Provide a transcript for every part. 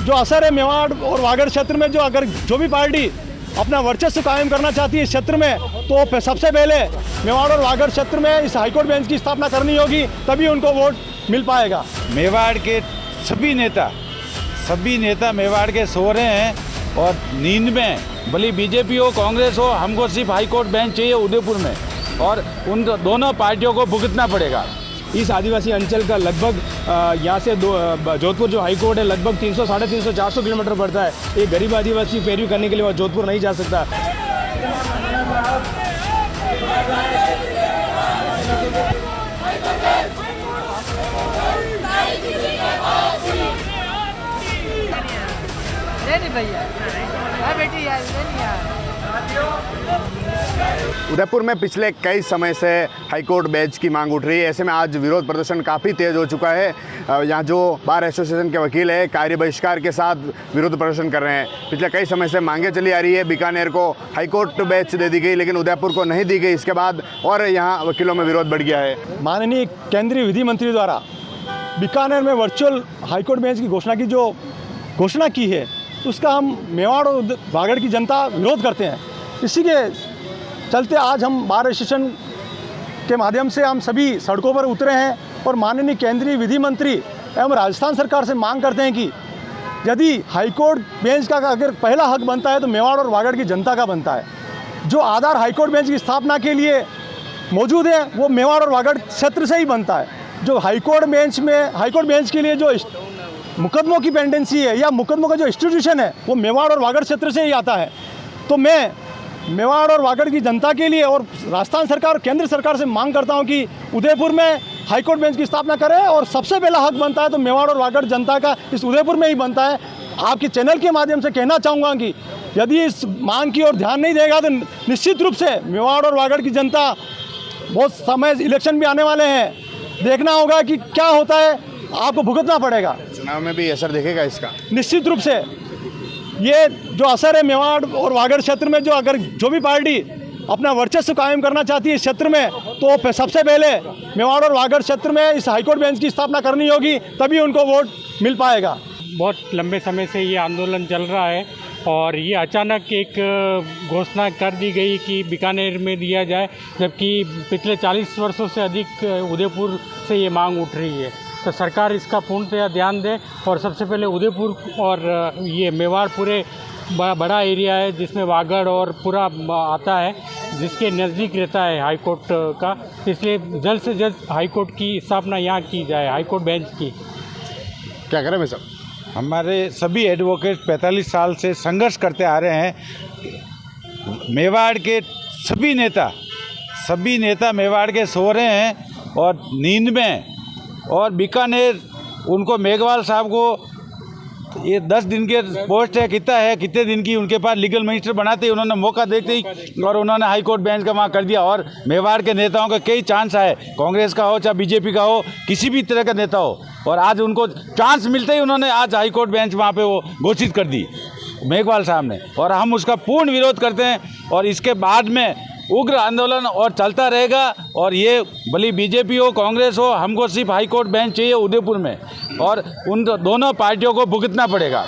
जो असर है मेवाड़ और वागड़ क्षेत्र में, जो अगर जो भी पार्टी अपना वर्चस्व कायम करना चाहती है इस क्षेत्र में, तो सबसे पहले मेवाड़ और वागड़ क्षेत्र में इस हाईकोर्ट बेंच की स्थापना करनी होगी, तभी उनको वोट मिल पाएगा। मेवाड़ के सभी नेता मेवाड़ के सो रहे हैं और नींद में, भले बीजेपी हो कांग्रेस हो, हमको सिर्फ हाईकोर्ट बेंच चाहिए उदयपुर में, और उन दोनों पार्टियों को भुगतना पड़ेगा। इस आदिवासी अंचल का लगभग यहाँ से जोधपुर जो हाई कोर्ट है लगभग 300, 350, 400 किलोमीटर पड़ता है। एक गरीब आदिवासी पैरवी करने के लिए वह जोधपुर नहीं जा सकता। उदयपुर में पिछले कई समय से हाईकोर्ट बेंच की मांग उठ रही है। ऐसे में आज विरोध प्रदर्शन काफ़ी तेज़ हो चुका है। यहाँ जो बार एसोसिएशन के वकील है कार्य बहिष्कार के साथ विरोध प्रदर्शन कर रहे हैं। पिछले कई समय से मांगे चली आ रही है। बीकानेर को हाईकोर्ट बेंच दे दी गई, लेकिन उदयपुर को नहीं दी गई। इसके बाद और यहाँ वकीलों में विरोध बढ़ गया है। माननीय केंद्रीय विधि मंत्री द्वारा बीकानेर में वर्चुअल हाईकोर्ट बेंच की घोषणा की है, उसका हम मेवाड़ और वागड़ की जनता विरोध करते हैं। इसी के चलते आज हम बार एसोसिएशन के माध्यम से हम सभी सड़कों पर उतरे हैं और माननीय केंद्रीय विधि मंत्री एवं राजस्थान सरकार से मांग करते हैं कि यदि हाईकोर्ट बेंच का अगर पहला हक बनता है तो मेवाड़ और वागड़ की जनता का बनता है। जो आधार हाईकोर्ट बेंच की स्थापना के लिए मौजूद है वो मेवाड़ और वागड़ क्षेत्र से ही बनता है। जो हाईकोर्ट बेंच के लिए जो मुकदमों की पेंडेंसी है या मुकदमों का जो इंस्टीट्यूशन है वो मेवाड़ और वागड़ क्षेत्र से ही आता है। तो मैं मेवाड़ और वागड़ की जनता के लिए और राजस्थान सरकार और केंद्र सरकार से मांग करता हूं कि उदयपुर में हाईकोर्ट बेंच की स्थापना करें और सबसे पहला हक बनता है तो मेवाड़ और वागड़ जनता का इस उदयपुर में ही बनता है। आपके चैनल के माध्यम से कहना चाहूँगा कि यदि इस मांग की ओर ध्यान नहीं देगा तो निश्चित रूप से मेवाड़ और वागड़ की जनता, बहुत समय इलेक्शन भी आने वाले हैं, देखना होगा कि क्या होता है, आपको भुगतना पड़ेगा। चुनाव में भी असर दिखेगा इसका निश्चित रूप से। ये जो असर है मेवाड़ और वागड़ क्षेत्र में, जो अगर जो भी पार्टी अपना वर्चस्व कायम करना चाहती है इस क्षेत्र में, तो सबसे पहले मेवाड़ और वागड़ क्षेत्र में इस हाईकोर्ट बेंच की स्थापना करनी होगी, तभी उनको वोट मिल पाएगा। बहुत लंबे समय से ये आंदोलन चल रहा है और ये अचानक एक घोषणा कर दी गई कि बीकानेर में दिया जाए, जबकि पिछले 40 वर्षों से अधिक उदयपुर से ये मांग उठ रही है। तो सरकार इसका पूर्णतः ध्यान दे और सबसे पहले उदयपुर और ये मेवाड़ पूरे बड़ा एरिया है जिसमें वागड़ और पूरा आता है, जिसके नज़दीक रहता है हाईकोर्ट का, इसलिए जल्द से जल्द हाईकोर्ट की स्थापना यहाँ की जाए, हाईकोर्ट बेंच की। क्या करें मैं सब हमारे सभी एडवोकेट 45 साल से संघर्ष करते आ रहे हैं। मेवाड़ के सभी नेता मेवाड़ के सो रहे हैं और नींद में, और बीकानेर उनको मेघवाल साहब को ये 10 दिन के पोस्ट है, कितने दिन की उनके पास लीगल मिनिस्टर बनाते ही उन्होंने मौका देखते ही और उन्होंने हाईकोर्ट बेंच का वहाँ कर दिया। और मेवाड़ के नेताओं का कई चांस आए, कांग्रेस का हो चाहे बीजेपी का हो, किसी भी तरह का नेता हो, और आज उनको चांस मिलते ही उन्होंने आज हाईकोर्ट बेंच वहाँ पे वो घोषित कर दी मेघवाल साहब ने, और हम उसका पूर्ण विरोध करते हैं। और इसके बाद में उग्र आंदोलन और चलता रहेगा, और ये भले बीजेपी हो कांग्रेस हो, हमको सिर्फ हाईकोर्ट बेंच चाहिए उदयपुर में, और उन दोनों पार्टियों को भुगतना पड़ेगा।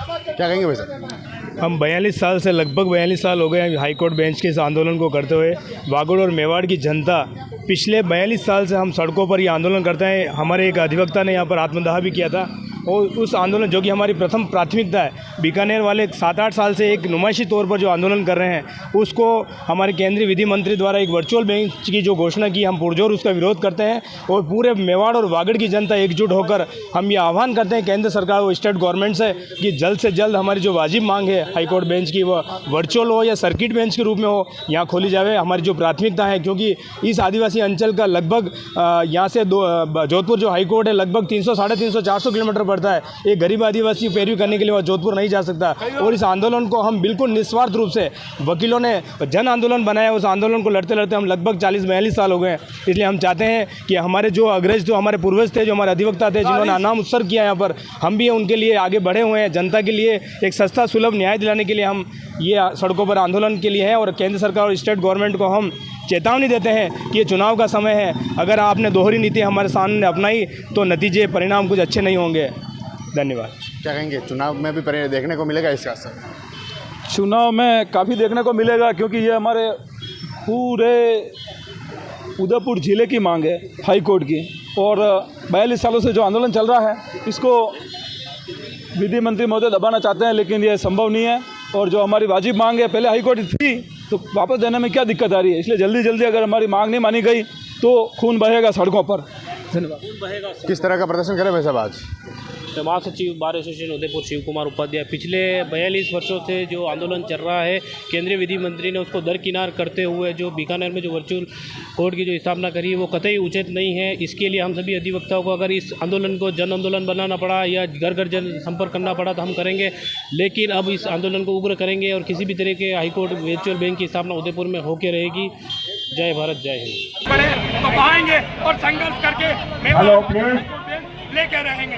क्या कहेंगे भाई साहब? हम 42 साल से लगभग 42 साल हो गए हाईकोर्ट बेंच के इस आंदोलन को करते हुए। वागड़ और मेवाड़ की जनता पिछले 42 साल से हम सड़कों पर ये आंदोलन करते हैं। हमारे एक अधिवक्ता ने यहाँ पर आत्मदाह भी किया था, और उस आंदोलन जो कि हमारी प्रथम प्राथमिकता है, बीकानेर वाले 7-8 साल से एक नुमाइशी तौर पर जो आंदोलन कर रहे हैं, उसको हमारे केंद्रीय विधि मंत्री द्वारा एक वर्चुअल बेंच की जो घोषणा की, हम पुरजोर उसका विरोध करते हैं। और पूरे मेवाड़ और वागड़ की जनता एकजुट होकर हम ये आह्वान करते हैं केंद्र सरकार और स्टेट गवर्नमेंट से कि जल्द से जल्द हमारी जो वाजिब मांग है हाईकोर्ट बेंच की, वह वर्चुअल हो या सर्किट बेंच के रूप में हो, यहाँ खोली जाए। हमारी जो प्राथमिकता है, क्योंकि इस आदिवासी अंचल का लगभग यहाँ से जोधपुर जो हाईकोर्ट है लगभग 300, 350, 400 किलोमीटर पड़ता है। एक गरीब आदिवासी पैरवी करने के लिए वह जोधपुर नहीं जा सकता। और इस आंदोलन को हम बिल्कुल निस्वार्थ रूप से, वकीलों ने जन आंदोलन बनाया, उस आंदोलन को लड़ते लड़ते हम लगभग 40-42 साल हो गए। इसलिए हम चाहते हैं कि हमारे जो अग्रज, जो हमारे पूर्वज थे, जो हमारे अधिवक्ता थे, जिन्होंने नाम उत्सर्ग किया यहाँ पर, हम भी उनके लिए आगे बढ़े हुए हैं। जनता के लिए एक सस्ता सुलभ न्याय दिलाने के लिए हम ये सड़कों पर आंदोलन के लिए है। और केंद्र सरकार और स्टेट गवर्नमेंट को हम चेतावनी देते हैं कि ये चुनाव का समय है, अगर आपने दोहरी नीति हमारे सामने अपनाई तो नतीजे परिणाम कुछ अच्छे नहीं होंगे। धन्यवाद। क्या कहेंगे, चुनाव में भी देखने को मिलेगा इसका असर? चुनाव में काफ़ी देखने को मिलेगा, क्योंकि ये हमारे पूरे उदयपुर ज़िले की मांग है हाई कोर्ट की, और 42 सालों से जो आंदोलन चल रहा है इसको विधि मंत्री महोदय दबाना चाहते हैं, लेकिन ये संभव नहीं है। और जो हमारी वाजिब मांग है, पहले हाई कोर्ट थी तो वापस देने में क्या दिक्कत आ रही है, इसलिए जल्दी जल्दी अगर हमारी मांग नहीं मानी गई तो खून बहेगा सड़कों पर। धन्यवाद। किस तरह का प्रदर्शन करें भाई साहब आज? महासचिव बार एसोसिएशन उदयपुर शिव कुमार उपाध्याय, पिछले 42 वर्षों से जो आंदोलन चल रहा है, केंद्रीय विधि मंत्री ने उसको दरकिनार करते हुए जो बीकानेर में जो वर्चुअल कोर्ट की जो स्थापना करी है वो कतई उचित नहीं है। इसके लिए हम सभी अधिवक्ताओं को अगर इस आंदोलन को जन आंदोलन बनाना पड़ा या घर घर जन संपर्क करना पड़ा तो हम करेंगे, लेकिन अब इस आंदोलन को उग्र करेंगे और किसी भी तरह के हाईकोर्ट वर्चुअल बेंच की स्थापना उदयपुर में होकर रहेगी। जय भारत, जय हिंद। तो पाएंगे और संघर्ष करके लेके रहेंगे।